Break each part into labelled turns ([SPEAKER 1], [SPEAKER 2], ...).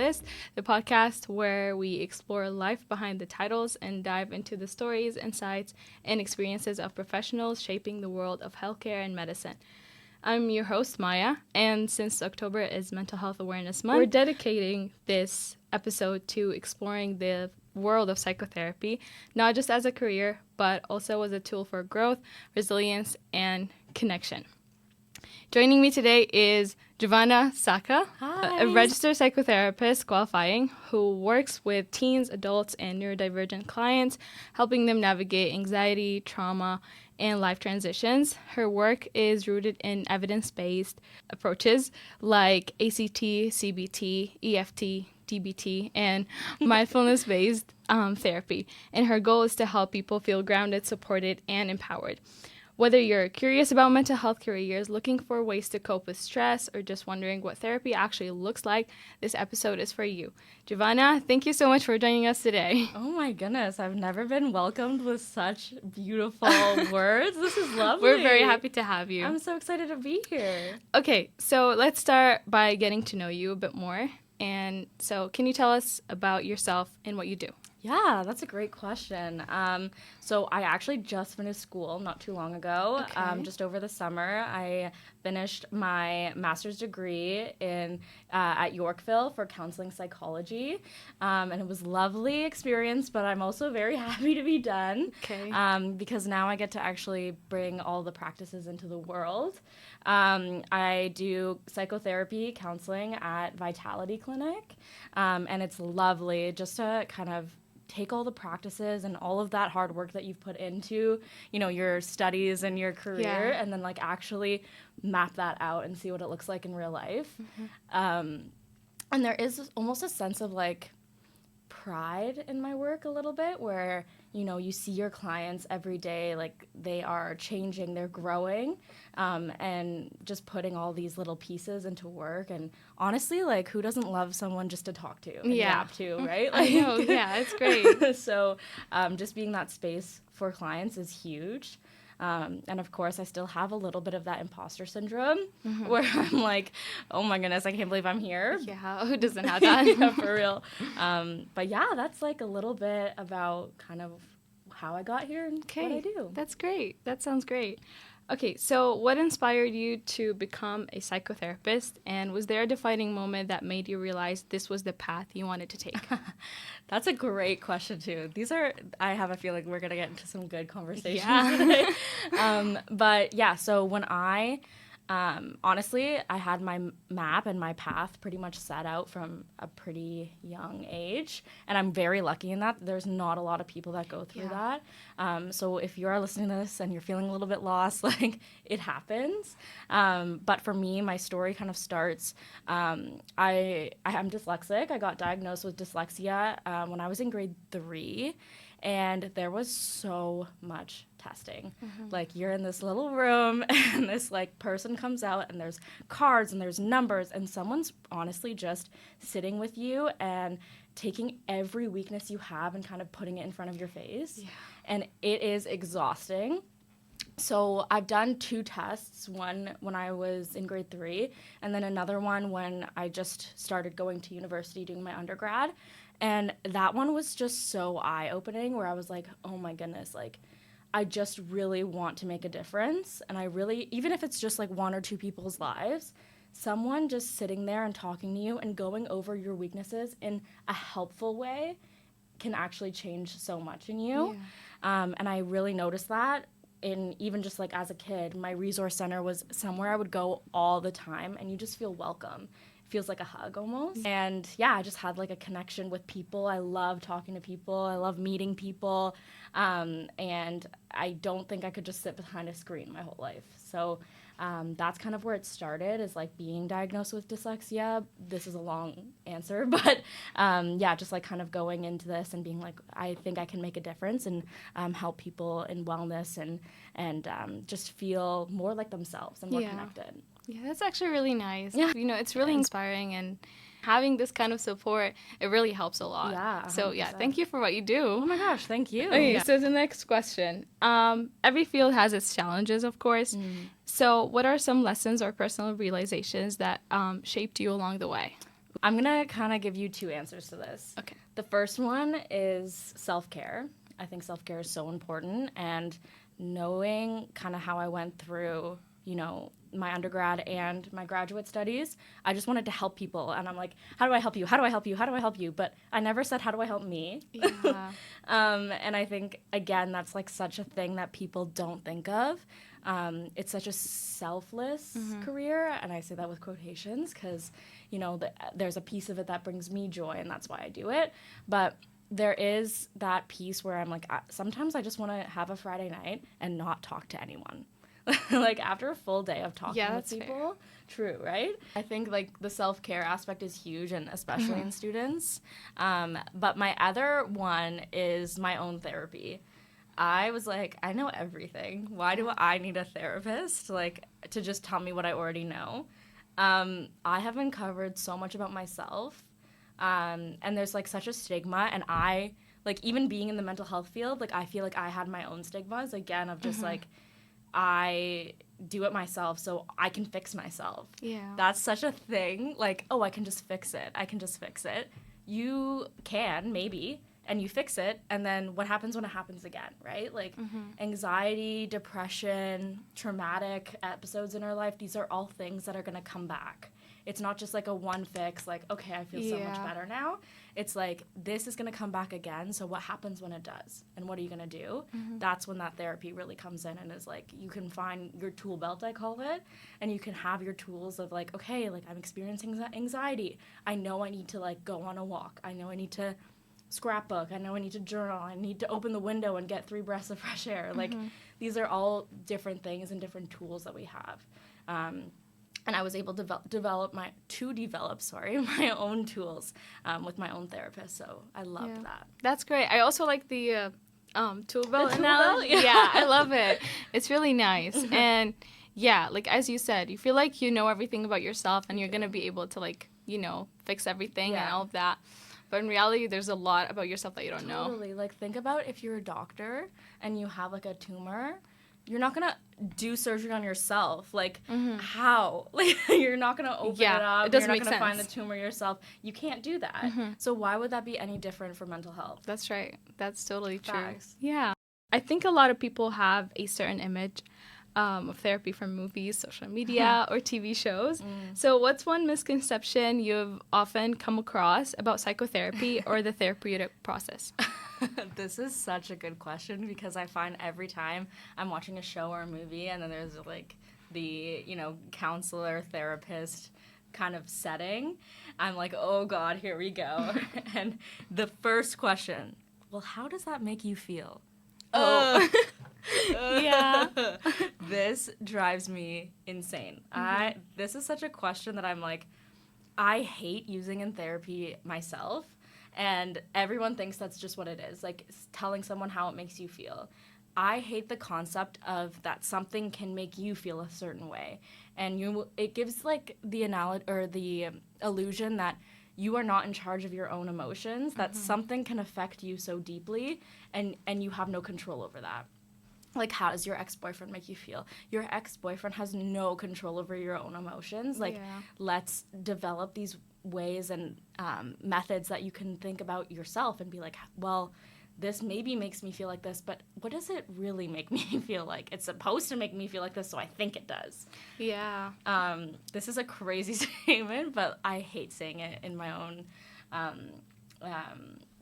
[SPEAKER 1] List, the podcast where we explore life behind the titles and dive into the stories, insights, and experiences of professionals shaping the world of healthcare and medicine. I'm your host, Maya, and since October is Mental Health Awareness Month, we're dedicating this episode to exploring the world of psychotherapy, not just as a career, but also as a tool for growth, resilience, and connection. Joining me today is Giovanna Sacca, a registered psychotherapist qualifying who works with teens, adults, and neurodivergent clients, helping them navigate anxiety, trauma, and life transitions. Her work is rooted in evidence-based approaches like ACT, CBT, EFT, DBT, and mindfulness-based therapy. And her goal is to help people feel grounded, supported, and empowered. Whether you're curious about mental health careers, looking for ways to cope with stress, or just wondering what therapy actually looks like, this episode is for you. Giovanna, thank you so much for joining us today.
[SPEAKER 2] Oh my goodness, I've never been welcomed with such beautiful words. This is lovely.
[SPEAKER 1] We're very happy to have you.
[SPEAKER 2] I'm so excited to be here.
[SPEAKER 1] Okay, so let's start by getting to know you a bit more. And so can you tell us about yourself and what you do?
[SPEAKER 2] Yeah, that's a great question. So I actually just finished school not too long ago.
[SPEAKER 1] Okay.
[SPEAKER 2] Just over the summer, I finished my master's degree at Yorkville for counseling psychology, and it was a lovely experience. But I'm also very happy to be done, because now I get to actually bring all the practices into the world. I do psychotherapy counseling at Vitality Clinic, and it's lovely just to kind of take all the practices and all of that hard work that you've put into, your studies and your career, and then actually map that out and see what it looks like in real life. And there is almost a sense of pride in my work a little bit, where you see your clients every day, they are changing, they're growing, and just putting all these little pieces into work. And honestly, who doesn't love someone just to talk to and yap to, right?
[SPEAKER 1] I know, yeah, it's great.
[SPEAKER 2] So just being that space for clients is huge. And of course, I still have a little bit of that imposter syndrome, where I'm like, oh my goodness, I can't believe I'm here.
[SPEAKER 1] Yeah, who doesn't have that?
[SPEAKER 2] Yeah, for real. But yeah, that's a little bit about kind of how I got here and what I do.
[SPEAKER 1] That's great. That sounds great. Okay, so what inspired you to become a psychotherapist, and was there a defining moment that made you realize this was the path you wanted to take?
[SPEAKER 2] That's a great question, too. I have a feeling we're going to get into some good conversations
[SPEAKER 1] today.
[SPEAKER 2] But yeah, so when honestly, I had my map and my path pretty much set out from a pretty young age. And I'm very lucky in that. There's not a lot of people that go through that. So if you are listening to this and you're feeling a little bit lost, it happens. But for me, my story kind of starts, I am dyslexic. I got diagnosed with dyslexia when I was in grade 3. And there was so much testing. You're in this little room and this person comes out and there's cards and there's numbers, and someone's honestly just sitting with you and taking every weakness you have and kind of putting it in front of your face. Yeah. And it is exhausting. So I've done 2 tests, one when I was in grade 3, and then another one when I just started going to university doing my undergrad. And that one was just so eye-opening, where I was like, oh my goodness, I just really want to make a difference. And I really, even if it's just 1 or 2 people's lives, someone just sitting there and talking to you and going over your weaknesses in a helpful way can actually change so much in you. Yeah. And I really noticed that. In even just as a kid, my resource center was somewhere I would go all the time, and you just feel welcome. Feels like a hug almost. And yeah, I just had a connection with people. I love talking to people. I love meeting people. And I don't think I could just sit behind a screen my whole life. So that's kind of where it started, is being diagnosed with dyslexia. This is a long answer, but yeah, just kind of going into this and being I think I can make a difference and help people in wellness and just feel more like themselves and more connected.
[SPEAKER 1] Yeah, that's actually really nice. Yeah. It's really inspiring, and having this kind of support, it really helps a lot.
[SPEAKER 2] Yeah. 100%.
[SPEAKER 1] So yeah, thank you for what you do.
[SPEAKER 2] Oh my gosh, thank you.
[SPEAKER 1] Okay, so the next question. Every field has its challenges, of course. So what are some lessons or personal realizations that shaped you along the way?
[SPEAKER 2] I'm going to kind of give you two answers to this.
[SPEAKER 1] Okay.
[SPEAKER 2] The first one is self-care. I think self-care is so important, and knowing kind of how I went through, you know, my undergrad and my graduate studies, I just wanted to help people. And I'm like, how do I help you? How do I help you? How do I help you? But I never said, how do I help me?
[SPEAKER 1] Yeah.
[SPEAKER 2] And I think, again, that's like such a thing that people don't think of. It's such a selfless career. And I say that with quotations because, you know, there's a piece of it that brings me joy, and that's why I do it. But there is that piece where I'm like, sometimes I just want to have a Friday night and not talk to anyone. Like after a full day of talking with people.
[SPEAKER 1] Fair.
[SPEAKER 2] True, right? I think like the self-care aspect is huge, and especially in students. But my other one is my own therapy. I was like, I know everything. Why do I need a therapist? Like to just tell me what I already know. I have uncovered so much about myself. And there's like such a stigma, and I like even being in the mental health field, like I feel like I had my own stigmas again of just like I do it myself so I can fix myself.
[SPEAKER 1] Yeah.
[SPEAKER 2] That's such a thing. Like, oh, I can just fix it. I can just fix it. You can, maybe, and you fix it, and then what happens when it happens again, right? Like anxiety, depression, traumatic episodes in our life, these are all things that are going to come back. It's not just like a one fix, like, okay, I feel so much better now. It's like, this is going to come back again, so what happens when it does? And what are you going to do? That's when that therapy really comes in and is like, you can find your tool belt, I call it, and you can have your tools of like, okay, like I'm experiencing anxiety. I know I need to like go on a walk. I know I need to scrapbook. I know I need to journal. I need to open the window and get 3 breaths of fresh air. Like, these are all different things and different tools that we have. And I was able to develop my own tools with my own therapist. So I loved that.
[SPEAKER 1] That's great. I also like the tool belt
[SPEAKER 2] analogy.
[SPEAKER 1] Yeah, I love it. It's really nice. And yeah, like as you said, you feel like you know everything about yourself, and you're going to be able to like, you know, fix everything and all of that. But in reality, there's a lot about yourself that you don't know.
[SPEAKER 2] Totally. Like, think about if you're a doctor and you have like a tumor. You're not going to do surgery on yourself. Like, how? Like, you're not going to open it up.
[SPEAKER 1] It doesn't
[SPEAKER 2] you're
[SPEAKER 1] make
[SPEAKER 2] not going to find
[SPEAKER 1] sense.
[SPEAKER 2] the tumor yourself. You can't do that. So why would that be any different for mental health?
[SPEAKER 1] That's right. That's totally true.
[SPEAKER 2] Facts.
[SPEAKER 1] Yeah. I think a lot of people have a certain image of therapy from movies, social media, or TV shows. So what's one misconception you've often come across about psychotherapy or the therapeutic process?
[SPEAKER 2] This is such a good question, because I find every time I'm watching a show or a movie and then there's like the, you know, counselor, therapist kind of setting, I'm like, oh God, here we go. And the first question, well, how does that make you feel? Oh.
[SPEAKER 1] Yeah.
[SPEAKER 2] This drives me insane. This is such a question that I'm like, I hate using in therapy myself. And everyone thinks that's just what it is, like telling someone how it makes you feel. I hate the concept of that something can make you feel a certain way. And it gives like the illusion that you are not in charge of your own emotions, that something can affect you so deeply and you have no control over that. Like, how does your ex-boyfriend make you feel? Your ex-boyfriend has no control over your own emotions. Like, let's develop these ways and methods that you can think about yourself and be like, well, this maybe makes me feel like this, but what does it really make me feel like? It's supposed to make me feel like this, so I think it does.
[SPEAKER 1] Yeah.
[SPEAKER 2] This is a crazy statement, but I hate saying it in my own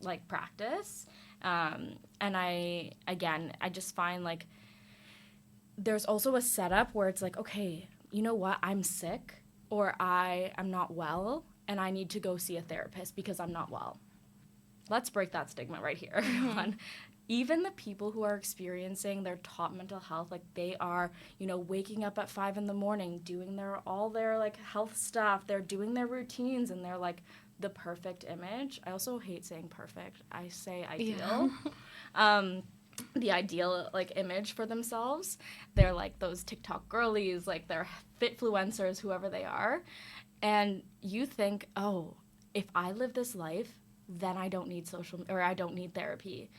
[SPEAKER 2] like practice. And I just find like there's also a setup where it's like, okay, you know what? I'm sick, or I am not well, and I need to go see a therapist because I'm not well. Let's break that stigma right here, everyone. Even the people who are experiencing their top mental health, like they are, you know, waking up at 5 a.m, doing all their like health stuff, they're doing their routines, and they're like the perfect image. I also hate saying perfect. I say ideal. Yeah. The ideal like image for themselves. They're like those TikTok girlies, like they're fitfluencers, whoever they are. And you think, oh, if I live this life, then I don't need I don't need therapy.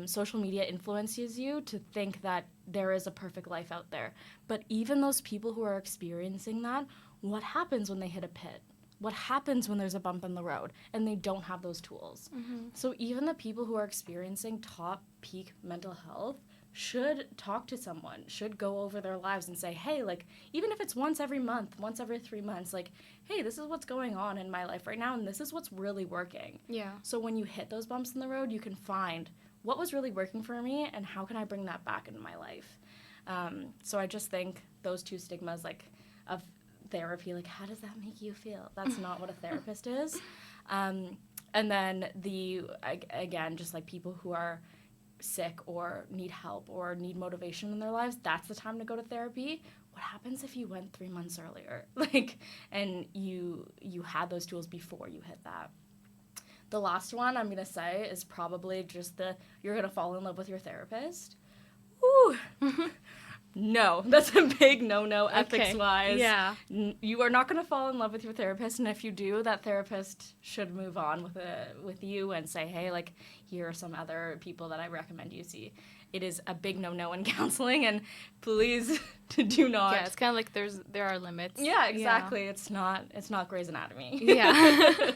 [SPEAKER 2] Social media influences you to think that there is a perfect life out there. But even those people who are experiencing that, what happens when they hit a pit? what happens when there's a bump in the road and they don't have those tools. So even the people who are experiencing top peak mental health should talk to someone, should go over their lives and say, hey, like, even if it's once every month, once every 3 months, like, hey, this is what's going on in my life right now, and this is what's really working.
[SPEAKER 1] Yeah.
[SPEAKER 2] So when you hit those bumps in the road, you can find what was really working for me and how can I bring that back into my life. So I just think those two stigmas, like, of therapy, like, how does that make you feel? That's not what a therapist is. And then again, just like people who are sick or need help or need motivation in their lives, that's the time to go to therapy. What happens if you went 3 months earlier, like, and you had those tools before you hit that? The last one I'm gonna say is probably just you're gonna fall in love with your therapist. Ooh. No, that's a big no-no ethics-wise.
[SPEAKER 1] Yeah.
[SPEAKER 2] You are not going to fall in love with your therapist, and if you do, that therapist should move on with you and say, hey, like, here are some other people that I recommend you see. It is a big no-no in counseling, and please do not.
[SPEAKER 1] Yeah, it's kind of like there are limits.
[SPEAKER 2] Yeah, exactly. Yeah. It's not Grey's Anatomy.
[SPEAKER 1] Yeah.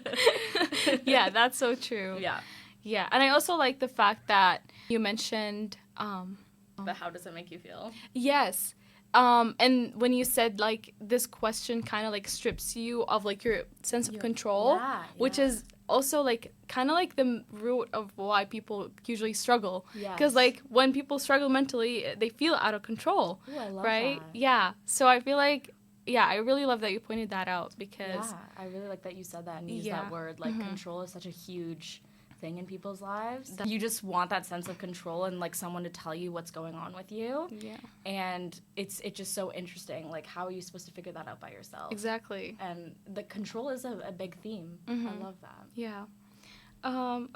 [SPEAKER 1] Yeah, that's so true.
[SPEAKER 2] Yeah.
[SPEAKER 1] Yeah, and I also like the fact that you mentioned
[SPEAKER 2] But how does it make you feel?
[SPEAKER 1] Yes. And when you said, like, this question kind of, like, strips you of, like, your sense of control, which is also, like, kind of like the root of why people usually struggle. Because, like, when people struggle mentally, they feel out of control.
[SPEAKER 2] Ooh, I love
[SPEAKER 1] right?
[SPEAKER 2] that.
[SPEAKER 1] Yeah. So I feel like, yeah, I really love that you pointed that out because...
[SPEAKER 2] Yeah, I really like that you said that and used that word. Like, control is such a huge thing in people's lives. You just want that sense of control and, like, someone to tell you what's going on with you.
[SPEAKER 1] Yeah.
[SPEAKER 2] And it's just so interesting. Like, how are you supposed to figure that out by yourself?
[SPEAKER 1] Exactly.
[SPEAKER 2] And the control is a big theme. I love that.
[SPEAKER 1] Yeah.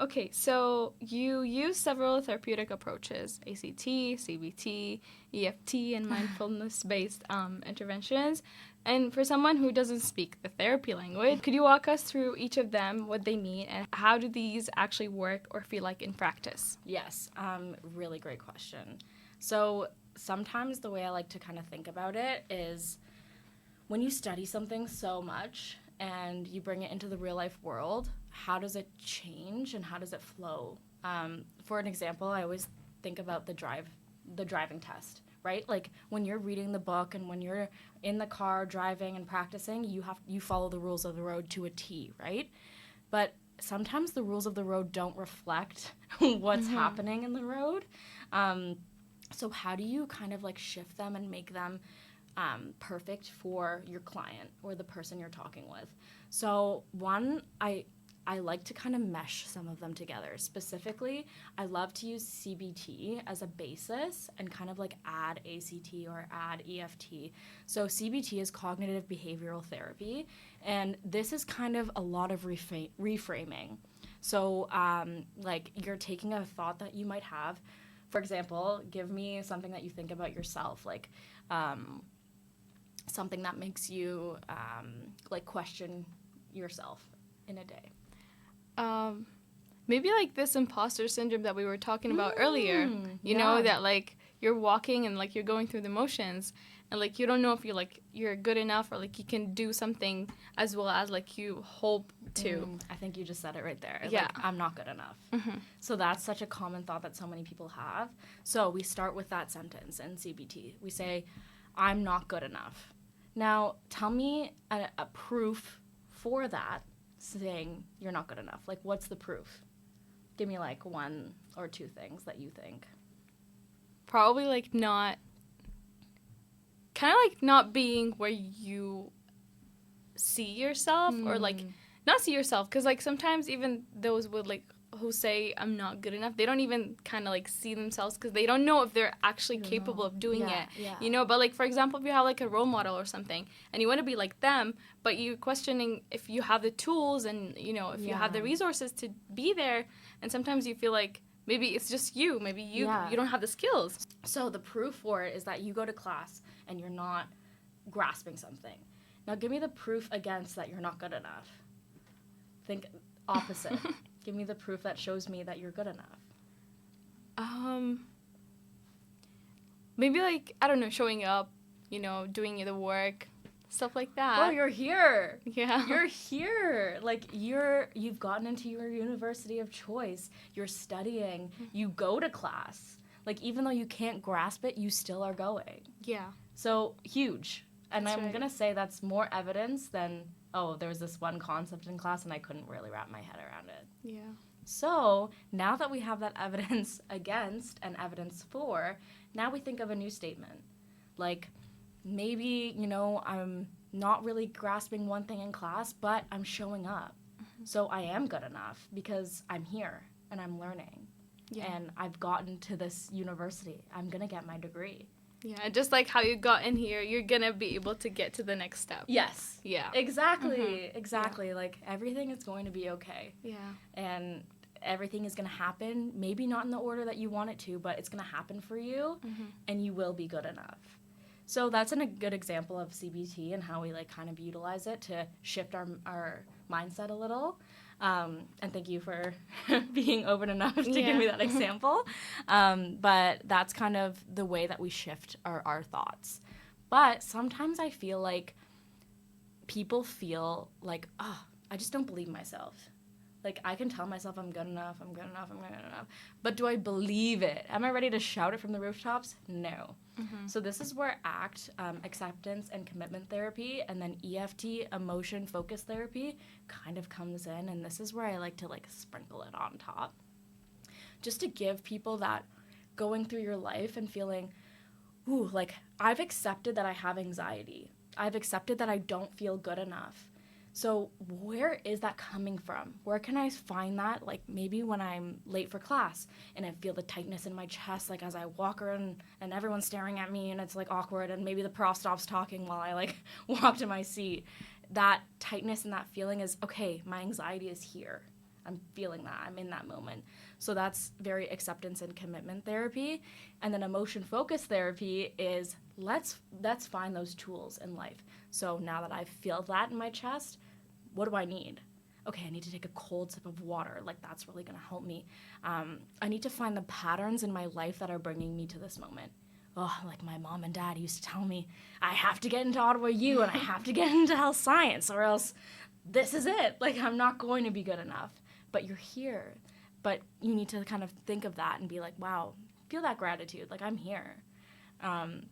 [SPEAKER 1] Okay, so you use several therapeutic approaches, ACT, CBT, EFT, and mindfulness-based interventions. And for someone who doesn't speak the therapy language, could you walk us through each of them, what they mean, and how do these actually work or feel like in practice?
[SPEAKER 2] Yes, really great question. So sometimes the way I like to kind of think about it is when you study something so much and you bring it into the real life world, how does it change and how does it flow? For an example, I always think about the driving test, right? Like when you're reading the book and when you're in the car driving and practicing, you follow the rules of the road to a T, right? But sometimes the rules of the road don't reflect what's happening in the road. So how do you kind of like shift them and make them perfect for your client or the person you're talking with? So one, I like to kind of mesh some of them together. Specifically, I love to use CBT as a basis and kind of like add ACT or add EFT. So CBT is cognitive behavioral therapy, and this is kind of a lot of reframing. So like you're taking a thought that you might have. For example, give me something that you think about yourself, like something that makes you like question yourself in a day.
[SPEAKER 1] Maybe like this imposter syndrome that we were talking about earlier, you know, that like you're walking and like you're going through the motions and like you don't know if you're good enough or like you can do something as well as like you hope to.
[SPEAKER 2] I think you just said it right there.
[SPEAKER 1] Yeah.
[SPEAKER 2] Like, I'm not good enough. So that's such a common thought that so many people have. So we start with that sentence in CBT. We say, I'm not good enough. Now, tell me a proof for that, saying you're not good enough. Like, what's the proof? Give me like one or two things that you think.
[SPEAKER 1] Probably like not being where you see yourself or like not see yourself, because like sometimes even those would like who say I'm not good enough, they don't even kind of like see themselves because they don't know if they're actually capable of doing it, you know. But like for example, if you have like a role model or something and you want to be like them, but you're questioning if you have the tools and you know if you have the resources to be there, and sometimes you feel like maybe it's just you, maybe you don't have the skills.
[SPEAKER 2] So the proof for it is that you go to class and you're not grasping something. Now give me the proof against that you're not good enough. Think opposite. Give me the proof that shows me that you're good enough.
[SPEAKER 1] Maybe like, I don't know, showing up, you know, doing the work, stuff like that.
[SPEAKER 2] Oh, you're here.
[SPEAKER 1] Yeah.
[SPEAKER 2] You're here. Like, you've gotten into your university of choice. You're studying. You go to class. Like, even though you can't grasp it, you still are going.
[SPEAKER 1] Yeah.
[SPEAKER 2] So, huge. And
[SPEAKER 1] That's
[SPEAKER 2] I'm
[SPEAKER 1] right.
[SPEAKER 2] going to say that's more evidence than, oh, there was this one concept in class and I couldn't really wrap my head around it.
[SPEAKER 1] Yeah.
[SPEAKER 2] So, now that we have that evidence against and evidence for, now we think of a new statement. Like, maybe, I'm not really grasping one thing in class, but I'm showing up. Mm-hmm. So I am good enough because I'm here and I'm learning. Yeah. And I've gotten to this university. I'm going to get my degree.
[SPEAKER 1] Yeah, just like how you got in here, you're going to be able to get to the next step.
[SPEAKER 2] Yes.
[SPEAKER 1] Yeah.
[SPEAKER 2] Exactly.
[SPEAKER 1] Mm-hmm.
[SPEAKER 2] Exactly.
[SPEAKER 1] Yeah.
[SPEAKER 2] Like, everything is going to be okay.
[SPEAKER 1] Yeah.
[SPEAKER 2] And everything is going to happen, maybe not in the order that you want it to, but it's going to happen for you, and you will be good enough. So that's a good example of CBT and how we kind of utilize it to shift our mindset a little. And thank you for being open enough to give me that example. But that's kind of the way that we shift our thoughts. But sometimes I feel like people feel like, oh, I just don't believe myself. Like, I can tell myself I'm good enough, I'm good enough, I'm good enough. But do I believe it? Am I ready to shout it from the rooftops? No. Mm-hmm. So this is where ACT, acceptance and commitment therapy, and then EFT, emotion focus therapy, kind of comes in. And this is where I like to, sprinkle it on top. Just to give people that going through your life and feeling, ooh, I've accepted that I have anxiety. I've accepted that I don't feel good enough. So where is that coming from? Where can I find that? Maybe when I'm late for class and I feel the tightness in my chest, as I walk around and everyone's staring at me and it's awkward, and maybe the prof stops talking while I walk to my seat. That tightness and that feeling is, okay, my anxiety is here. I'm feeling that. I'm in that moment. So that's very acceptance and commitment therapy. And then emotion focus therapy is let's find those tools in life. So now that I feel that in my chest, what do I need? Okay, I need to take a cold sip of water. That's really going to help me. I need to find the patterns in my life that are bringing me to this moment. Oh, my mom and dad used to tell me, I have to get into Ottawa U and I have to get into health science or else this is it. I'm not going to be good enough. But you're here. But you need to kind of think of that and be like, wow, feel that gratitude. I'm here. And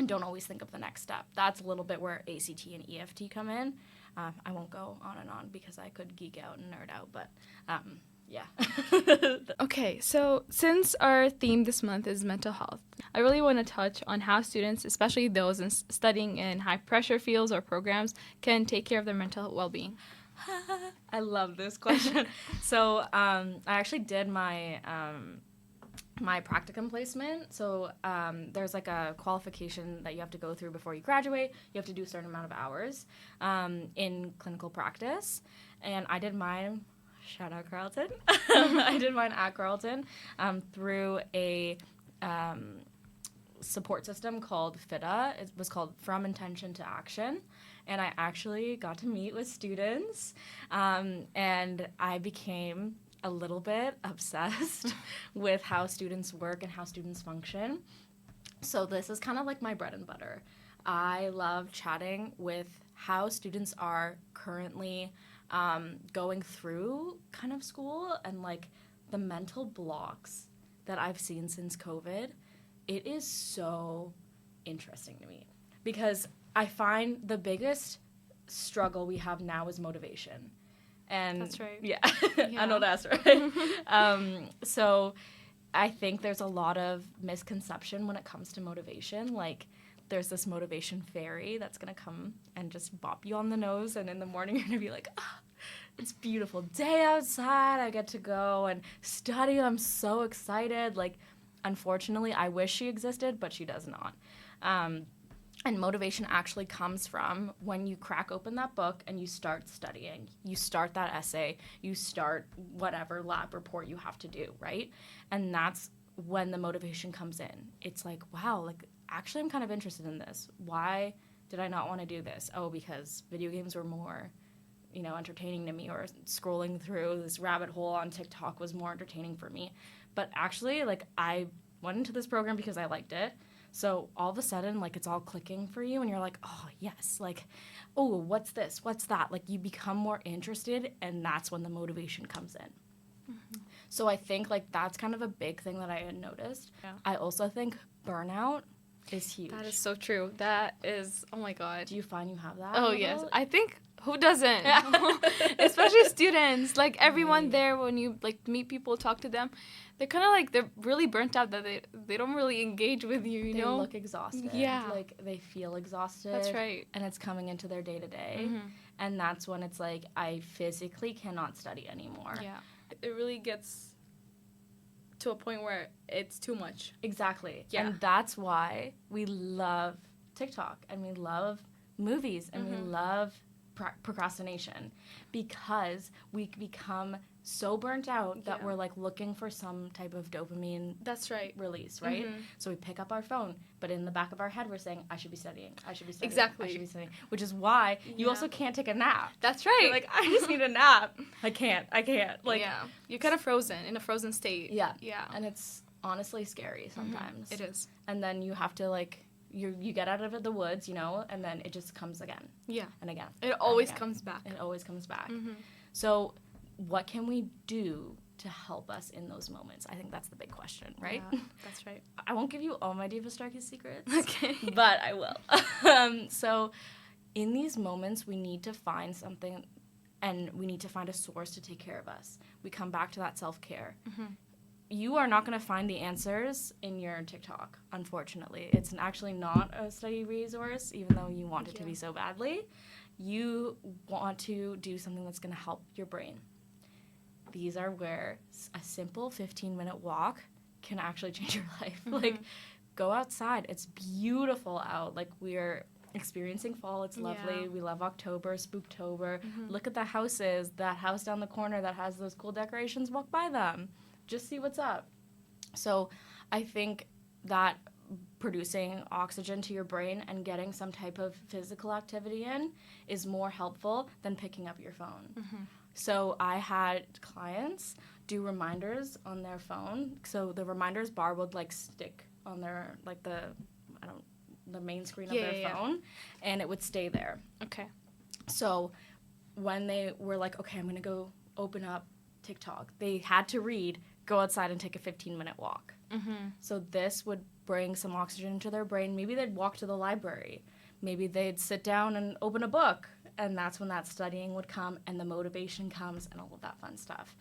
[SPEAKER 2] don't always think of the next step. That's a little bit where ACT and EFT come in. I won't go on and on because I could geek out and nerd out, but yeah.
[SPEAKER 1] Okay, so since our theme this month is mental health, I really want to touch on how students, especially those studying in high-pressure fields or programs, can take care of their mental well-being.
[SPEAKER 2] I love this question. So I actually did my my practicum placement. So there's a qualification that you have to go through before you graduate. You have to do a certain amount of hours in clinical practice. And I did mine, shout out Carleton. I did mine at Carleton through a support system called FITA. It was called From Intention to Action. And I actually got to meet with students, and I became a little bit obsessed with how students work and how students function. So this is kind of my bread and butter. I love chatting with how students are currently going through kind of school and the mental blocks that I've seen since COVID. It is so interesting to me because I find the biggest struggle we have now is motivation. And
[SPEAKER 1] that's right.
[SPEAKER 2] Yeah. I know that's right. So I think there's a lot of misconception when it comes to motivation. There's this motivation fairy that's going to come and just bop you on the nose, and in the morning you're going to be like, oh, it's a beautiful day outside. I get to go and study. I'm so excited. Unfortunately, I wish she existed, but she does not. And motivation actually comes from when you crack open that book and you start studying. You start that essay. You start whatever lab report you have to do, right? And that's when the motivation comes in. It's wow, actually I'm kind of interested in this. Why did I not want to do this? Oh, because video games were more, entertaining to me, or scrolling through this rabbit hole on TikTok was more entertaining for me. But actually, I went into this program because I liked it. So all of a sudden, like, it's all clicking for you, and you're like, oh, yes, like, oh, what's this? What's that? Like, you become more interested, and that's when the motivation comes in. Mm-hmm. So I think, like, that's kind of a big thing that I had noticed. Yeah. I also think burnout is huge.
[SPEAKER 1] That is so true. That is, oh my God.
[SPEAKER 2] Do you find you have that?
[SPEAKER 1] Oh, yes. I think, who doesn't? Especially students. Like, everyone there, when you, like, meet people, talk to them, they're kind of like, they're really burnt out that they don't really engage with you, you know?
[SPEAKER 2] They look exhausted.
[SPEAKER 1] Yeah.
[SPEAKER 2] Like, they feel exhausted.
[SPEAKER 1] That's right.
[SPEAKER 2] And it's coming into their day-to-day. Mm-hmm. And that's when it's like, I physically cannot study anymore.
[SPEAKER 1] Yeah. It really gets to a point where it's too much.
[SPEAKER 2] Exactly. Yeah. And that's why we love TikTok, and we love movies, and we love procrastination, because we become so burnt out that we're like looking for some type of dopamine release, right? So we pick up our phone, but in the back of our head we're saying, I should be studying, I should be studying,
[SPEAKER 1] exactly.
[SPEAKER 2] I should be studying, which is why you also can't take a nap.
[SPEAKER 1] That's right.
[SPEAKER 2] You're like, I just need a nap. I can't. Like,
[SPEAKER 1] you're kind of frozen, in a frozen state.
[SPEAKER 2] Yeah. And it's honestly scary sometimes.
[SPEAKER 1] It is.
[SPEAKER 2] And then you have to, like, you get out of the woods, you know, and then it just comes again.
[SPEAKER 1] Yeah.
[SPEAKER 2] And again.
[SPEAKER 1] It always comes back.
[SPEAKER 2] It always comes back. So what can we do to help us in those moments? I think that's the big question, right?
[SPEAKER 1] Yeah, that's right.
[SPEAKER 2] I won't give you all my deepest, darkest secrets.
[SPEAKER 1] Okay.
[SPEAKER 2] But I will. So in these moments, we need to find something, and we need to find a source to take care of us. We come back to that self-care. You are not going to find the answers in your TikTok, unfortunately. It's actually not a study resource, even though you want it to be so badly. You want to do something that's going to help your brain. These are where a simple 15-minute walk can actually change your life. Like, go outside. It's beautiful out. Like, we're experiencing fall. It's lovely. Yeah. We love October, Spooktober. Look at the houses. That house down the corner that has those cool decorations, walk by them. Just see what's up. So I think that producing oxygen to your brain and getting some type of physical activity in is more helpful than picking up your phone. So I had clients do reminders on their phone. So the reminders bar would, like, stick on their, like, the main screen of their phone, and it would stay there.
[SPEAKER 1] Okay.
[SPEAKER 2] So when they were like, okay, I'm going to go open up TikTok, they had to read, go outside and take a 15-minute walk. So this would bring some oxygen into their brain. Maybe they'd walk to the library. Maybe they'd sit down and open a book, and that's when that studying would come and the motivation comes and all of that fun stuff.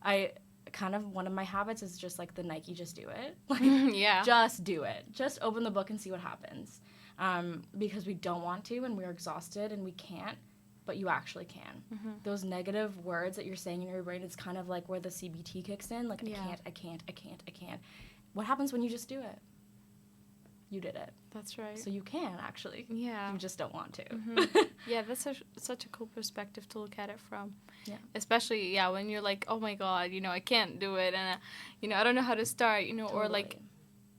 [SPEAKER 2] One of my habits is just like the Nike just do it. Like, just do it. Just open the book and see what happens. Because we don't want to, and we're exhausted and we can't, but you actually can. Those negative words that you're saying in your brain, it's kind of like where the CBT kicks in. Like, I can't. What happens when you just do it? You did it.
[SPEAKER 1] That's right.
[SPEAKER 2] So you can, actually. Yeah. You just don't want to.
[SPEAKER 1] Yeah, that's such a cool perspective to look at it from.
[SPEAKER 2] Yeah.
[SPEAKER 1] Especially, when you're like, oh my God, I can't do it, and, I don't know how to start,
[SPEAKER 2] Totally.
[SPEAKER 1] Or like,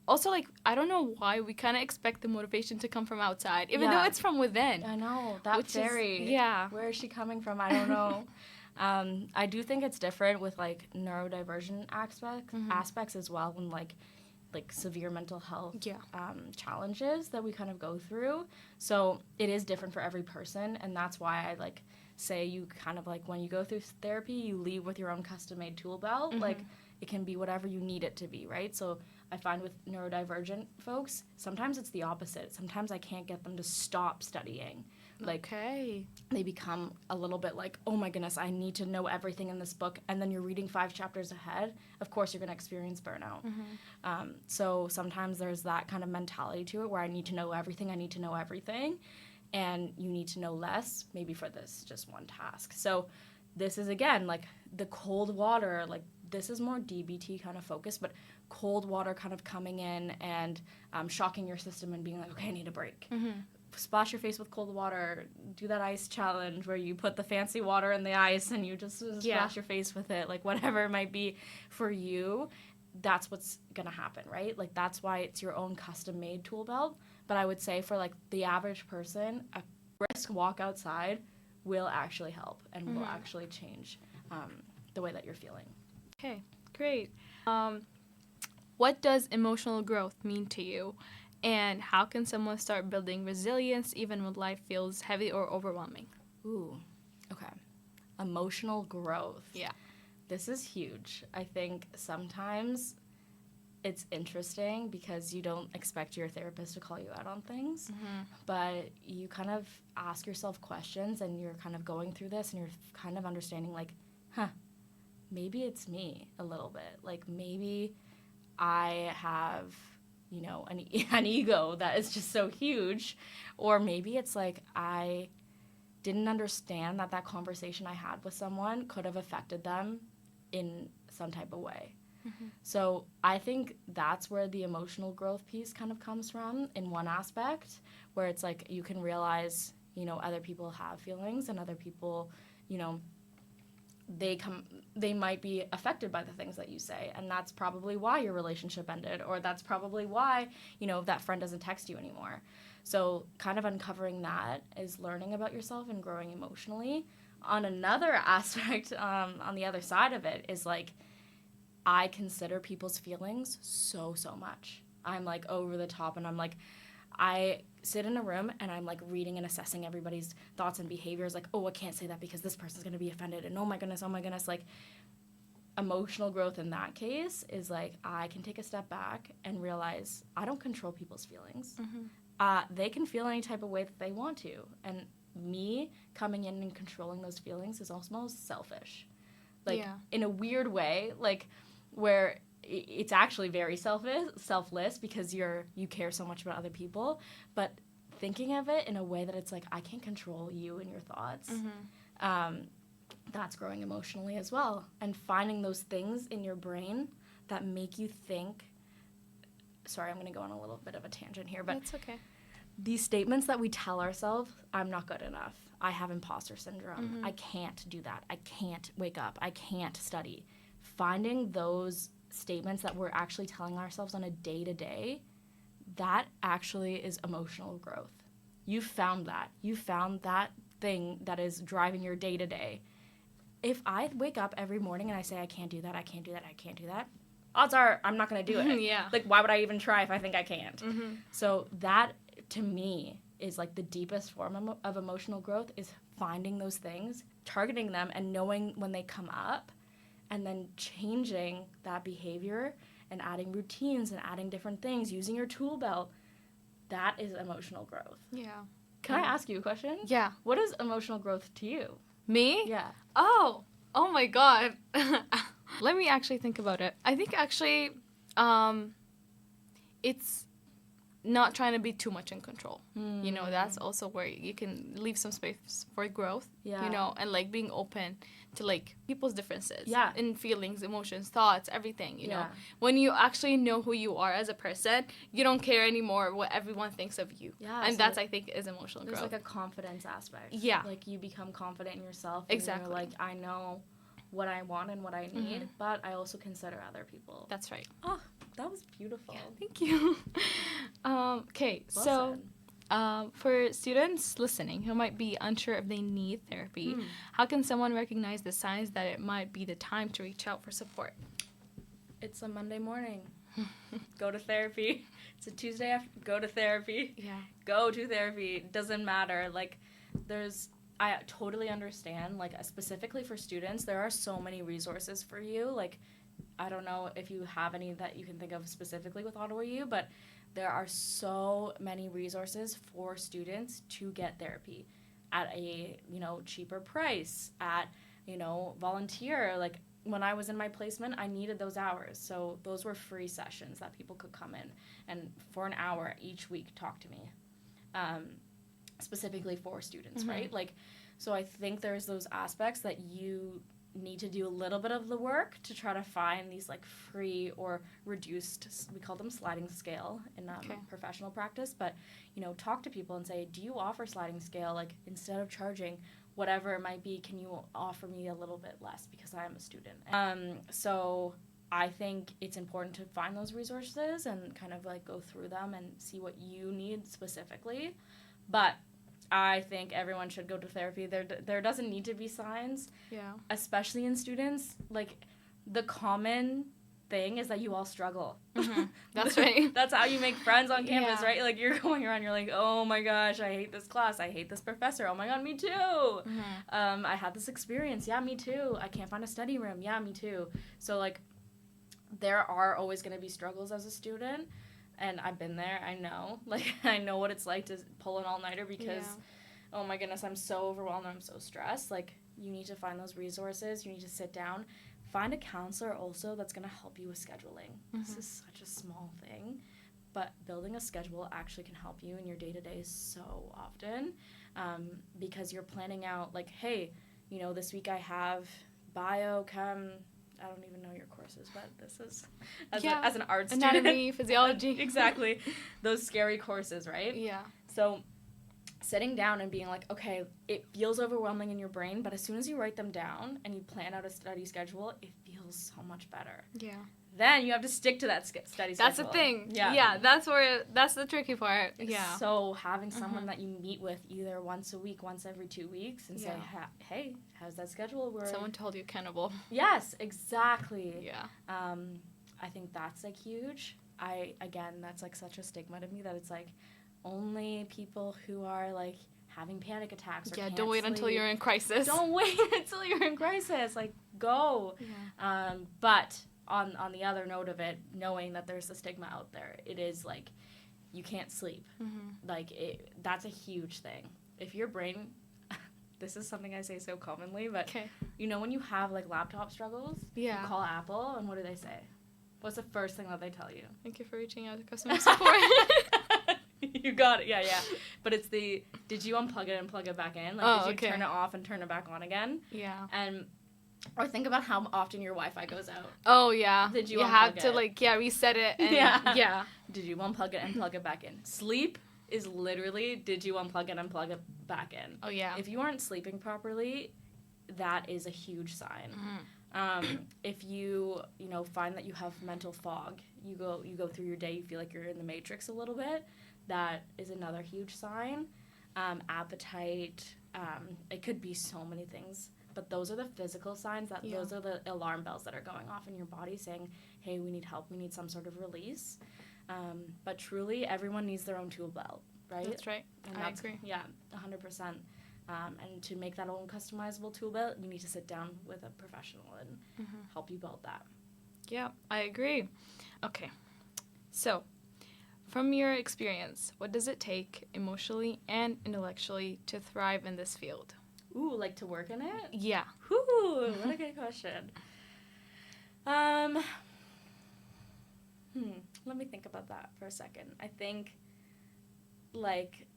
[SPEAKER 1] also, like, I don't know why we kind of expect the motivation to come from outside, even though it's from within.
[SPEAKER 2] I know. That fairy. Where is she coming from? I don't know. I do think it's different with, like, neurodivergent aspects as well, when, like severe mental health challenges that we kind of go through. So it is different for every person, and that's why I, like, say you kind of, like, when you go through therapy, you leave with your own custom-made tool belt. Like, it can be whatever you need it to be, right? So I find with neurodivergent folks, sometimes it's the opposite. Sometimes I can't get them to stop studying. Like, they become a little bit like, oh my goodness, I need to know everything in this book, and then you're reading 5 chapters ahead. Of course, you're going to experience burnout. So sometimes there's that kind of mentality to it where I need to know everything, and you need to know less, maybe for this just one task. So this is, again, like, the cold water, like, this is more DBT kind of focus, but cold water kind of coming in and shocking your system and being like, okay, I need a break. Splash your face with cold water, do that ice challenge where you put the fancy water in the ice and you just splash your face with it, like, whatever it might be for you, that's what's gonna happen, right? Like, that's why it's your own custom-made tool belt. But I would say for, like, the average person, a brisk walk outside will actually help and will actually change the way that you're feeling.
[SPEAKER 1] Okay, great. What does emotional growth mean to you? And how can someone start building resilience even when life feels heavy or overwhelming?
[SPEAKER 2] Ooh, okay. Emotional growth.
[SPEAKER 1] Yeah.
[SPEAKER 2] This is huge. I think sometimes it's interesting because you don't expect your therapist to call you out on things, but you kind of ask yourself questions and you're kind of going through this and you're kind of understanding like, maybe it's me a little bit. Like maybe I have, you know, an ego that is just so huge, or maybe it's like I didn't understand that conversation I had with someone could have affected them in some type of way. So I think that's where the emotional growth piece kind of comes from in one aspect, where it's like you can realize, you know, other people have feelings and other people, you know, they might be affected by the things that you say, and that's probably why your relationship ended, or that's probably why, you know, that friend doesn't text you anymore. So kind of uncovering that is learning about yourself and growing emotionally. On another aspect, on the other side of it is like, I consider people's feelings so much. I'm like over the top, and I'm like, I sit in a room and I'm like reading and assessing everybody's thoughts and behaviors, like, oh, I can't say that because this person's going to be offended, and oh my goodness, like emotional growth in that case is like I can take a step back and realize I don't control people's feelings. They can feel any type of way that they want to, and me coming in and controlling those feelings is almost selfish, like in a weird way, like where it's actually very selfless because you care so much about other people, but thinking of it in a way that it's like I can't control you and your thoughts. That's growing emotionally as well, and finding those things in your brain that make you think. Sorry, I'm going to go on a little bit of a tangent here, but
[SPEAKER 1] That's okay.
[SPEAKER 2] These statements that we tell ourselves, I'm not good enough, I have imposter syndrome, I can't do that, I can't wake up, I can't study. Finding those statements that we're actually telling ourselves on a day-to-day, that actually is emotional growth. You found that thing that is driving your day-to-day. If I wake up every morning and I say I can't do that, I can't do that, I can't do that, odds are I'm not going to do it. Like, why would I even try if I think I can't? So that, to me, is like the deepest form of emotional growth, is finding those things, targeting them, and knowing when they come up, and then changing that behavior and adding routines and adding different things, using your tool belt. That is emotional growth.
[SPEAKER 1] Yeah.
[SPEAKER 2] Can I ask you a question?
[SPEAKER 1] Yeah.
[SPEAKER 2] What is emotional growth to you?
[SPEAKER 1] Me?
[SPEAKER 2] Yeah.
[SPEAKER 1] Oh my God. Let me actually think about it. I think actually it's not trying to be too much in control. You know, that's also where you can leave some space for growth, you know, and like being open to like people's differences in feelings, emotions, thoughts, everything, you know. When you actually know who you are as a person, you don't care anymore what everyone thinks of you. And so that's, I think, is emotional growth.
[SPEAKER 2] There's like a confidence aspect.
[SPEAKER 1] Yeah.
[SPEAKER 2] Like you become confident in yourself.
[SPEAKER 1] Exactly.
[SPEAKER 2] And you're like, I know what I want and what I need, but I also consider other people.
[SPEAKER 1] That's right.
[SPEAKER 2] Oh, that was beautiful.
[SPEAKER 1] Yeah, thank you. Okay, so for students listening who might be unsure if they need therapy, how can someone recognize the signs that it might be the time to reach out for support?
[SPEAKER 2] It's a Monday morning. Go to therapy. It's a Tuesday after. Go to therapy.
[SPEAKER 1] Yeah.
[SPEAKER 2] Go to therapy. It doesn't matter. Like, I totally understand, like, specifically for students, there are so many resources for you. Like, I don't know if you have any that you can think of specifically with Ottawa U, but there are so many resources for students to get therapy at a, you know, cheaper price, at, you know, volunteer. Like, when I was in my placement, I needed those hours. So those were free sessions that people could come in and for an hour each week talk to me, specifically for students, right? Like, so I think there's those aspects that you need to do a little bit of the work to try to find these like free or reduced, we call them sliding scale in professional practice, but, you know, talk to people and say, do you offer sliding scale? Like, instead of charging whatever it might be, can you offer me a little bit less because I am a student? So I think it's important to find those resources and kind of like go through them and see what you need specifically. But I think everyone should go to therapy. There doesn't need to be signs, especially in students. Like, the common thing is that you all struggle.
[SPEAKER 1] That's right.
[SPEAKER 2] That's how you make friends on campus, right? Like, you're going around, you're like, oh my gosh, I hate this class, I hate this professor, oh my god, me too. I had this experience, yeah, me too. I can't find a study room, yeah, me too. So, like, there are always going to be struggles as a student, and I've been there, I know. Like, I know what it's like to pull an all-nighter because, oh my goodness, I'm so overwhelmed, I'm so stressed. Like, you need to find those resources, you need to sit down. Find a counselor also that's going to help you with scheduling. This is such a small thing, but building a schedule actually can help you in your day-to-day so often, because you're planning out, like, hey, you know, this week I have biochem, I don't even know your courses, but this is, as an art student.
[SPEAKER 1] Anatomy, physiology.
[SPEAKER 2] Exactly. Those scary courses, right?
[SPEAKER 1] Yeah.
[SPEAKER 2] So sitting down and being like, okay, it feels overwhelming in your brain, but as soon as you write them down and you plan out a study schedule, it feels so much better.
[SPEAKER 1] Yeah.
[SPEAKER 2] Then you have to stick to that study schedule.
[SPEAKER 1] That's the thing. Yeah, that's the tricky part. Yeah.
[SPEAKER 2] So having someone that you meet with either once a week, once every 2 weeks, and say, hey, how's that schedule work?
[SPEAKER 1] Someone to hold you accountable.
[SPEAKER 2] Yes, exactly.
[SPEAKER 1] Yeah.
[SPEAKER 2] I think that's, like, huge. Again, that's, like, such a stigma to me that it's, like, only people who are, like, having panic attacks or can't
[SPEAKER 1] don't wait until you're in crisis.
[SPEAKER 2] Don't wait until you're in crisis. Like, go. Yeah. But on the other note of it, knowing that there's a stigma out there, it is, like, you can't sleep. Like, that's a huge thing. If your brain... This is something I say so commonly, but, you know, when you have, like, laptop struggles, you call Apple, and what do they say? What's the first thing that they tell you?
[SPEAKER 1] Thank you for reaching out to customer support.
[SPEAKER 2] You got it, yeah. But it's did you unplug it and plug it back in? Like, did you turn it off and turn it back on again?
[SPEAKER 1] Yeah.
[SPEAKER 2] Or think about how often your Wi-Fi goes out.
[SPEAKER 1] Oh, yeah.
[SPEAKER 2] Did you
[SPEAKER 1] have to, like, reset it. And, yeah.
[SPEAKER 2] Did you unplug it and plug it back in? Sleep is literally, did you unplug it and plug it back in?
[SPEAKER 1] Oh, yeah.
[SPEAKER 2] If you aren't sleeping properly, that is a huge sign. If you find that you have mental fog, you go through your day, you feel like you're in the Matrix a little bit, that is another huge sign. Appetite, it could be so many things, but those are the physical signs, those are the alarm bells that are going off in your body saying, hey, we need help, we need some sort of release. But truly, everyone needs their own tool belt, right?
[SPEAKER 1] That's right. I agree.
[SPEAKER 2] Yeah, 100%. And to make that own customizable tool belt, you need to sit down with a professional and help you build that.
[SPEAKER 1] Yeah, I agree. Okay, so from your experience, what does it take emotionally and intellectually to thrive in this field?
[SPEAKER 2] Ooh, like to work in it?
[SPEAKER 1] Yeah.
[SPEAKER 2] Ooh, what a good question. Let me think about that for a second. I think, like,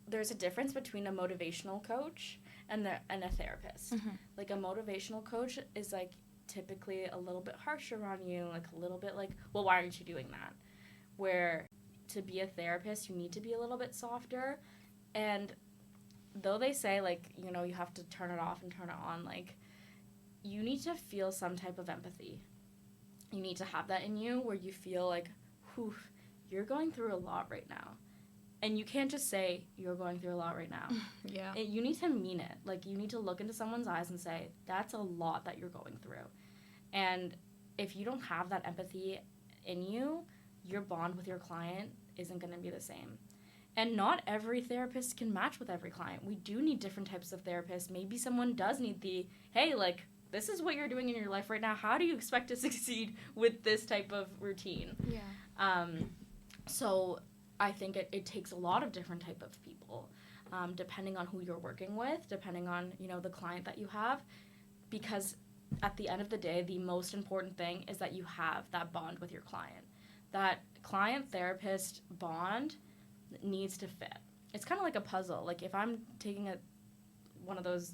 [SPEAKER 2] there's a difference between a motivational coach and a therapist. Like, a motivational coach is, like, typically a little bit harsher on you, like, a little bit like, well, why aren't you doing that? Where to be a therapist, you need to be a little bit softer. And though they say, like, you know, you have to turn it off and turn it on, like, you need to feel some type of empathy. You need to have that in you where you feel like, whew, you're going through a lot right now. And you can't just say, you're going through a lot right now.
[SPEAKER 1] Yeah.
[SPEAKER 2] You need to mean it. Like, you need to look into someone's eyes and say, that's a lot that you're going through. And if you don't have that empathy in you, your bond with your client isn't going to be the same. And not every therapist can match with every client. We do need different types of therapists. Maybe someone does need the, hey, like, this is what you're doing in your life right now. How do you expect to succeed with this type of routine?
[SPEAKER 1] Yeah.
[SPEAKER 2] So I think it takes a lot of different type of people, depending on who you're working with, depending on, you know, the client that you have. Because at the end of the day, the most important thing is that you have that bond with your client. That client-therapist bond needs to fit. It's kind of like a puzzle. Like, if I'm taking one of those,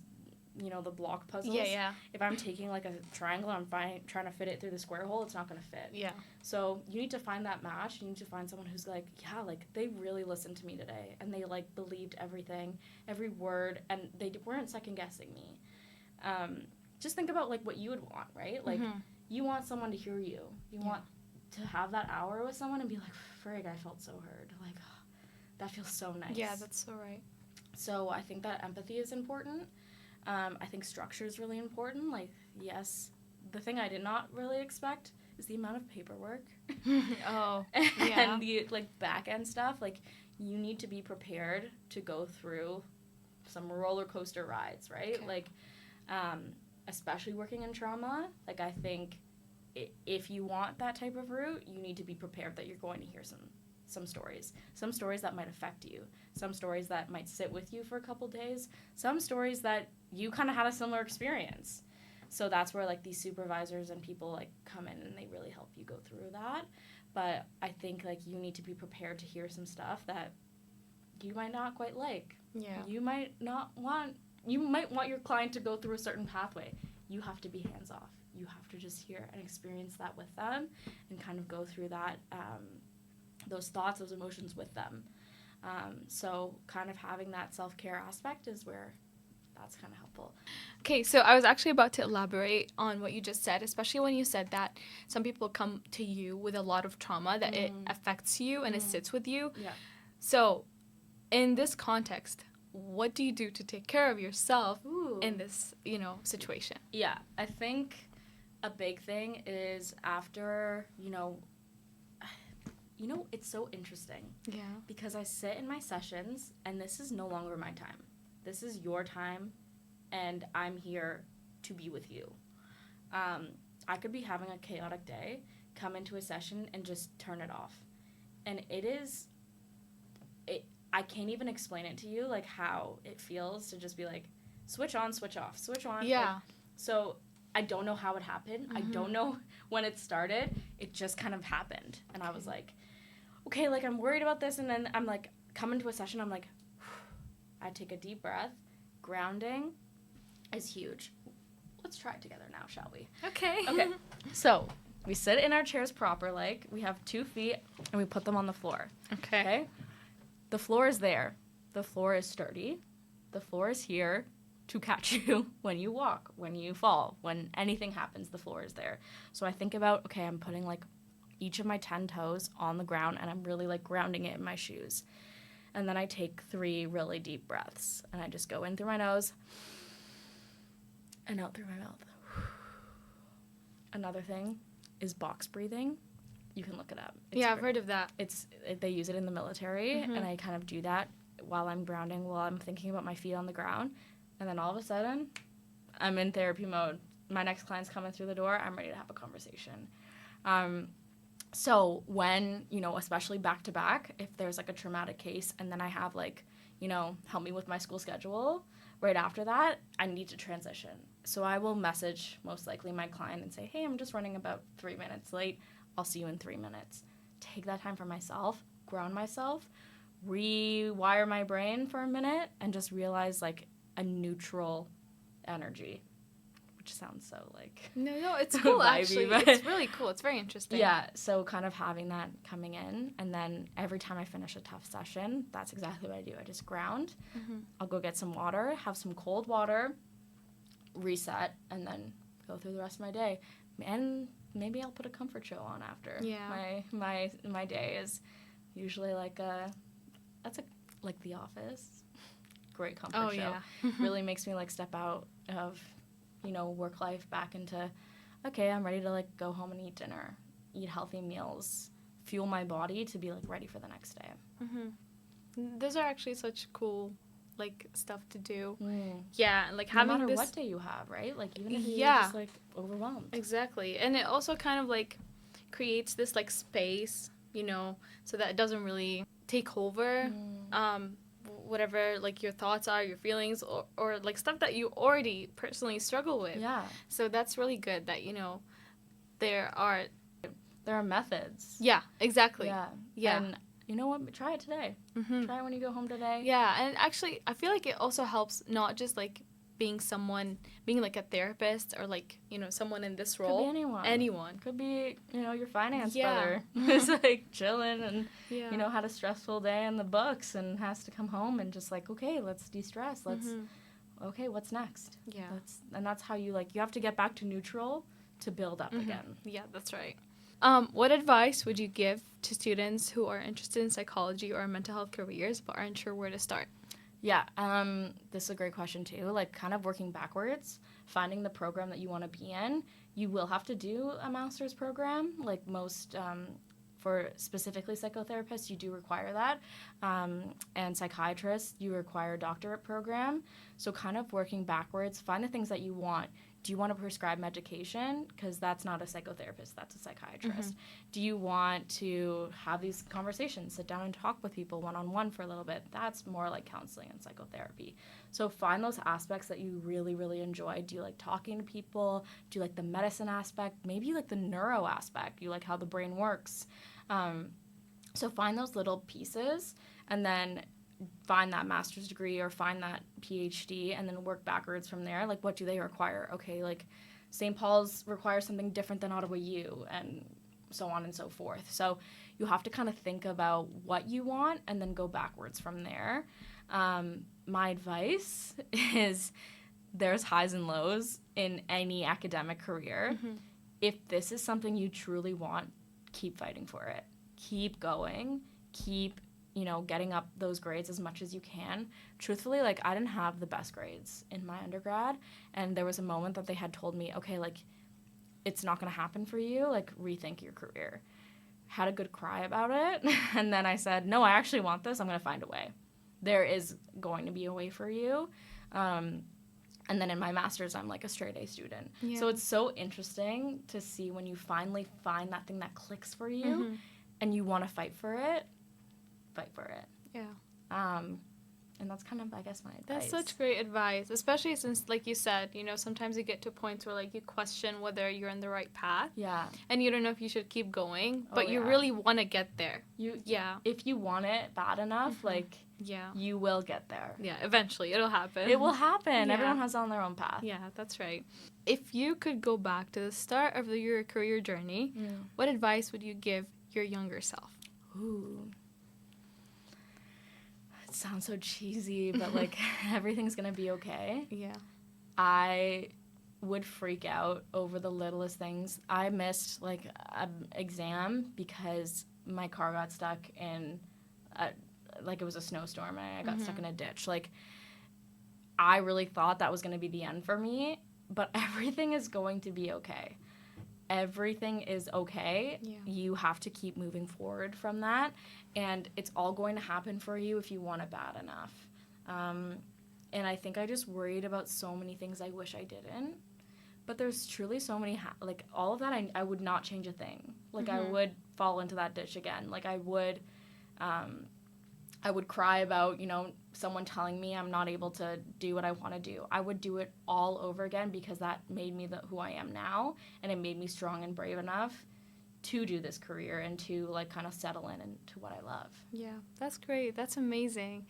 [SPEAKER 2] you know, the block puzzles.
[SPEAKER 1] Yeah.
[SPEAKER 2] If I'm taking, like, a triangle and I'm trying to fit it through the square hole, it's not going to fit.
[SPEAKER 1] Yeah.
[SPEAKER 2] So you need to find that match. You need to find someone who's like, yeah, like, they really listened to me today. And they, like, believed everything, every word, and they weren't second-guessing me. Just think about, like, what you would want, right? Like, you want someone to hear you. You want to have that hour with someone and be like, frig, I felt so heard. Like, oh, that feels so nice.
[SPEAKER 1] Yeah, that's so right.
[SPEAKER 2] So I think that empathy is important. I think structure is really important. Like, yes, the thing I did not really expect is the amount of paperwork.
[SPEAKER 1] Oh,
[SPEAKER 2] and the, like, back-end stuff. Like, you need to be prepared to go through some roller coaster rides, right?
[SPEAKER 1] Okay.
[SPEAKER 2] Like, especially working in trauma, like, I think if you want that type of route, you need to be prepared that you're going to hear some stories that might affect you, some stories that might sit with you for a couple days, some stories that you kind of had a similar experience. So that's where, like, these supervisors and people, like, come in and they really help you go through that. But I think, like, you need to be prepared to hear some stuff that you might not quite like.
[SPEAKER 1] Yeah.
[SPEAKER 2] You might want your client to go through a certain pathway. You have to be hands off. You have to just hear and experience that with them and kind of go through that, those thoughts, those emotions with them. So kind of having that self-care aspect is where that's kind of helpful.
[SPEAKER 1] Okay, so I was actually about to elaborate on what you just said, especially when you said that some people come to you with a lot of trauma, that it affects you and it sits with you.
[SPEAKER 2] Yeah.
[SPEAKER 1] So in this context, what do you do to take care of yourself in this, situation?
[SPEAKER 2] Yeah, I think a big thing is after, it's so interesting.
[SPEAKER 1] Yeah.
[SPEAKER 2] Because I sit in my sessions, and this is no longer my time. This is your time, and I'm here to be with you. I could be having a chaotic day, come into a session, and just turn it off. And I can't even explain it to you, like, how it feels to just be like, switch on, switch off, switch on.
[SPEAKER 1] Yeah.
[SPEAKER 2] Like, so I don't know how it happened. I don't know when it started. It just kind of happened. And I was like, okay, like, I'm worried about this. And then I'm like, come into a session, I'm like, I take a deep breath. Grounding is huge. Let's try it together now, shall we?
[SPEAKER 1] Okay.
[SPEAKER 2] Okay. So we sit in our chairs proper, like, we have 2 feet, and we put them on the floor. Okay? The floor is there. The floor is sturdy. The floor is here to catch you when you walk, when you fall, when anything happens, the floor is there. So I think about, okay, I'm putting, like, each of my 10 toes on the ground, and I'm really, like, grounding it in my shoes. And then I take 3 really deep breaths, and I just go in through my nose and out through my mouth. Another thing is box breathing. You can look it up.
[SPEAKER 1] I've heard of that.
[SPEAKER 2] They use it in the military, and I kind of do that while I'm grounding, while I'm thinking about my feet on the ground. And then all of a sudden, I'm in therapy mode. My next client's coming through the door. I'm ready to have a conversation. So when, especially back to back, if there's, like, a traumatic case and then I have, like, help me with my school schedule, right after that, I need to transition. So I will message, most likely, my client and say, hey, I'm just running about 3 minutes late. I'll see you in 3 minutes. Take that time for myself, ground myself, rewire my brain for a minute, and just realize, like, a neutral energy. Which sounds so, like...
[SPEAKER 1] No, it's cool, actually. It's really cool. It's very interesting.
[SPEAKER 2] Yeah, so kind of having that coming in, and then every time I finish a tough session, that's exactly what I do. I just ground. I'll go get some water, have some cold water, reset, and then go through the rest of my day. And maybe I'll put a comfort show on after.
[SPEAKER 1] Yeah.
[SPEAKER 2] My day is usually like like The Office. Great comfort show.
[SPEAKER 1] Yeah.
[SPEAKER 2] Really makes me, like, step out of... work life back into, okay, I'm ready to, like, go home and eat dinner, eat healthy meals, fuel my body to be, like, ready for the next day.
[SPEAKER 1] Those are actually such cool, like, stuff to do. Yeah, and, like, having
[SPEAKER 2] no matter
[SPEAKER 1] this...
[SPEAKER 2] what day you have, right? Like, even if you're just, like, overwhelmed.
[SPEAKER 1] Exactly. And it also kind of, like, creates this, like, space, so that it doesn't really take over whatever, like, your thoughts are, your feelings, or like, stuff that you already personally struggle with.
[SPEAKER 2] Yeah.
[SPEAKER 1] So that's really good that, there are
[SPEAKER 2] methods.
[SPEAKER 1] Yeah, exactly.
[SPEAKER 2] Yeah. And you know what? Try it today. Try it when you go home today.
[SPEAKER 1] Yeah, and actually, I feel like it also helps not just, like, being like a therapist or, like, someone in this role.
[SPEAKER 2] Could be anyone.
[SPEAKER 1] Anyone.
[SPEAKER 2] Could be, your finance brother who's, like, chilling and, had a stressful day in the books and has to come home and just, like, okay, let's de-stress. Okay, what's next?
[SPEAKER 1] Yeah.
[SPEAKER 2] And that's how you, like, you have to get back to neutral to build up again.
[SPEAKER 1] Yeah, that's right. What advice would you give to students who are interested in psychology or mental health careers but aren't sure where to start?
[SPEAKER 2] Yeah, this is a great question too. Like, kind of working backwards, finding the program that you want to be in, You will have to do a master's program, like most, for specifically psychotherapists, you do require that. And psychiatrists, you require a doctorate program. So kind of working backwards, find the things that you want. Do you want to prescribe medication? Because that's not a psychotherapist, that's a psychiatrist. Do you want to have these conversations, sit down and talk with people one-on-one for a little bit? That's more like counseling and psychotherapy. So find those aspects that you really, really enjoy. Do you like talking to people? Do you like the medicine aspect? Maybe you like the neuro aspect. You like how the brain works. So find those little pieces and then find that master's degree or find that PhD and then work backwards from there. Like, what do they require? Okay, like St. Paul's requires something different than Ottawa U, and so on and so forth. So you have to kind of think about what you want and then go backwards from there. My advice is there's highs and lows in any academic career. If this is something you truly want, keep fighting for it. Keep going. Keep getting up those grades as much as you can. Truthfully, like, I didn't have the best grades in my undergrad, and there was a moment that they had told me, okay, like, it's not going to happen for you, like, rethink your career. Had a good cry about it, and then I said, no, I actually want this. I'm going to find a way. There is going to be a way for you. And then in my master's, I'm like a straight A student. Yeah. So it's so interesting to see when you finally find that thing that clicks for you and you want to fight for it. Yeah. And that's kind of, I guess, my advice.
[SPEAKER 1] That's such great advice, especially since, like you said, sometimes you get to points where, like, you question whether you're in the right path.
[SPEAKER 2] Yeah.
[SPEAKER 1] And you don't know if you should keep going, but you really want to get there.
[SPEAKER 2] If you want it bad enough, like, you will get there.
[SPEAKER 1] Yeah, eventually. It'll happen.
[SPEAKER 2] It will happen. Yeah. Everyone has on their own path.
[SPEAKER 1] Yeah, that's right. If you could go back to the start of your career journey, what advice would you give your younger self?
[SPEAKER 2] Ooh. It sounds so cheesy, but, like, everything's going to be okay.
[SPEAKER 1] Yeah.
[SPEAKER 2] I would freak out over the littlest things. I missed, like, an exam because my car got stuck in, it was a snowstorm, and I got stuck in a ditch. Like, I really thought that was going to be the end for me, but everything is going to be okay. Everything is okay. Yeah. You have to keep moving forward from that, and it's all going to happen for you if you want it bad enough. And I think I just worried about so many things I wish I didn't, but there's truly so many, all of that, I would not change a thing. Like, I would fall into that ditch again. Like, I would cry about, someone telling me I'm not able to do what I want to do. I would do it all over again because that made me who I am now, and it made me strong and brave enough to do this career and to, like, kind of settle into what I love.
[SPEAKER 1] Yeah, that's great. That's amazing.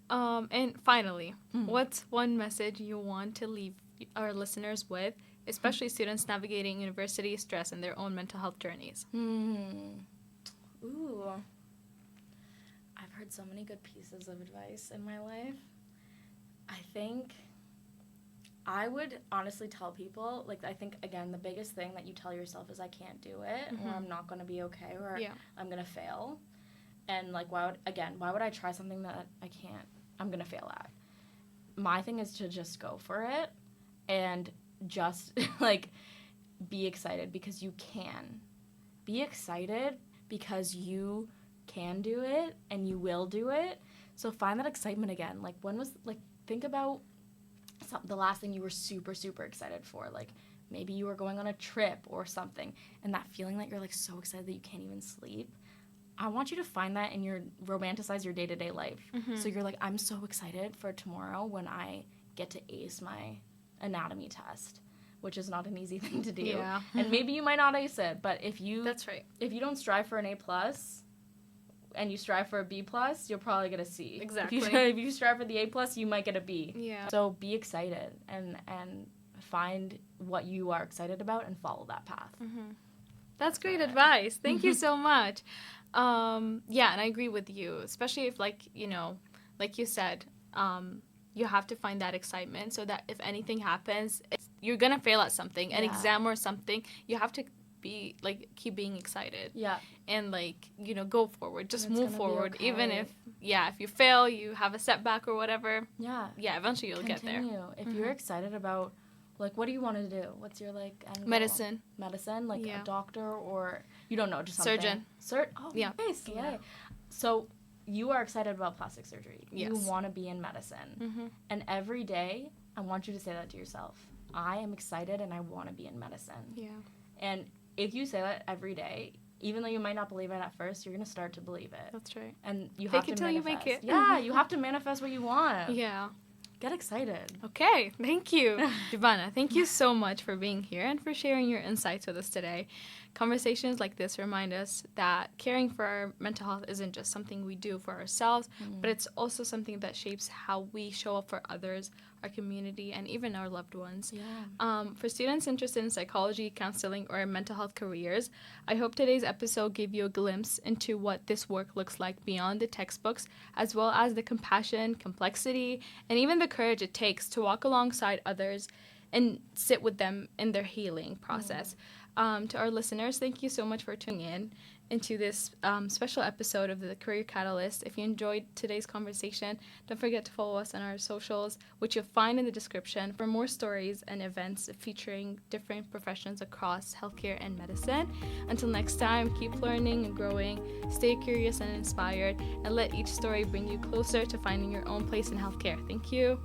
[SPEAKER 1] And finally, what's one message you want to leave our listeners with, especially students navigating university stress and their own mental health journeys?
[SPEAKER 2] Ooh. I've heard so many good pieces of advice in my life. I think I would honestly tell people, like, I think, again, the biggest thing that you tell yourself is I can't do it, or I'm not going to be okay, or I'm going to fail. And, like, why would I try something that I'm going to fail at? My thing is to just go for it and just, like, be excited because you can. Be excited because you can do it and you will do it. So find that excitement again. Like, think about the last thing you were super, super excited for. Like, maybe you were going on a trip or something, and that feeling that you're, like, so excited that you can't even sleep. I want you to find that in romanticize your day-to-day life. So you're like, I'm so excited for tomorrow when I get to ace my anatomy test, which is not an easy thing to do. Yeah. And maybe you might not ace it, but if you don't strive for an A+, and you strive for a B+, you'll probably get a C.
[SPEAKER 1] Exactly.
[SPEAKER 2] If you strive for the A+, you might get a B.
[SPEAKER 1] Yeah.
[SPEAKER 2] So be excited and find what you are excited about and follow that path.
[SPEAKER 1] That's great advice. Thank you so much. Yeah, and I agree with you, especially if, like you said, you have to find that excitement so that if anything happens, you're going to fail at something, an exam or something, you have to be, like, keep being excited.
[SPEAKER 2] Yeah.
[SPEAKER 1] And, like, go forward. Just move forward. Okay. Even if you fail, you have a setback or whatever.
[SPEAKER 2] Yeah.
[SPEAKER 1] Yeah, eventually you'll get there.
[SPEAKER 2] If you're excited about Like, what do you want to do? What's your, like, end goal?
[SPEAKER 1] Medicine.
[SPEAKER 2] Medicine? Like,
[SPEAKER 1] Yeah.
[SPEAKER 2] a doctor, or you don't know, just something?
[SPEAKER 1] Surgeon.
[SPEAKER 2] Oh,
[SPEAKER 1] Yeah.
[SPEAKER 2] nice.
[SPEAKER 1] Yeah.
[SPEAKER 2] So, you are excited about plastic surgery.
[SPEAKER 1] Yes.
[SPEAKER 2] You want to be in medicine. And every day, I want you to say that to yourself. I am excited and I want to be in medicine.
[SPEAKER 1] Yeah.
[SPEAKER 2] And if you say that every day, even though you might not believe it at first, you're going to start to believe it.
[SPEAKER 1] That's right.
[SPEAKER 2] And you
[SPEAKER 1] Fake
[SPEAKER 2] have
[SPEAKER 1] it
[SPEAKER 2] to
[SPEAKER 1] till you
[SPEAKER 2] manifest.
[SPEAKER 1] make it.
[SPEAKER 2] Yeah, you have to manifest what you want.
[SPEAKER 1] Yeah.
[SPEAKER 2] Get excited.
[SPEAKER 1] Okay, thank you. Giovanna, thank you so much for being here and for sharing your insights with us today. Conversations like this remind us that caring for our mental health isn't just something we do for ourselves, but it's also something that shapes how we show up for others, our community, and even our loved ones.
[SPEAKER 2] Yeah.
[SPEAKER 1] For students interested in psychology, counseling, or mental health careers, I hope today's episode gave you a glimpse into what this work looks like beyond the textbooks, as well as the compassion, complexity, and even the courage it takes to walk alongside others and sit with them in their healing process. To our listeners, thank you so much for tuning in into this special episode of the Career Catalyst. If you enjoyed today's conversation, don't forget to follow us on our socials, which you'll find in the description, for more stories and events featuring different professions across healthcare and medicine. Until next time, keep learning and growing, stay curious and inspired, and let each story bring you closer to finding your own place in healthcare. Thank you.